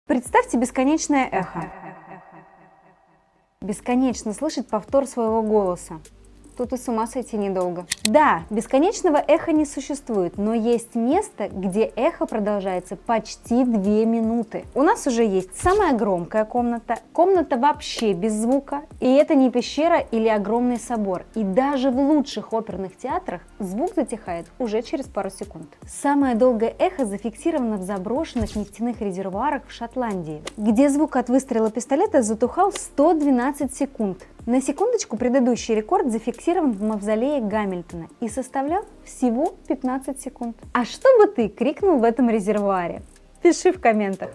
Представьте бесконечное эхо. Бесконечно слышать повтор своего голоса. Тут и с ума сойти недолго. Да, бесконечного эха не существует, но есть место, где эхо продолжается почти 2 минуты. У нас уже есть самая громкая комната, комната вообще без звука, и это не пещера или огромный собор. И даже в лучших оперных театрах звук затихает уже через пару секунд. Самое долгое эхо зафиксировано в заброшенных нефтяных резервуарах в Шотландии, где звук от выстрела пистолета затухал 112 секунд. На секундочку, предыдущий рекорд зафиксирован в мавзолее Гамильтона и составлял всего 15 секунд. А что бы ты крикнул в этом резервуаре? Пиши в комментах.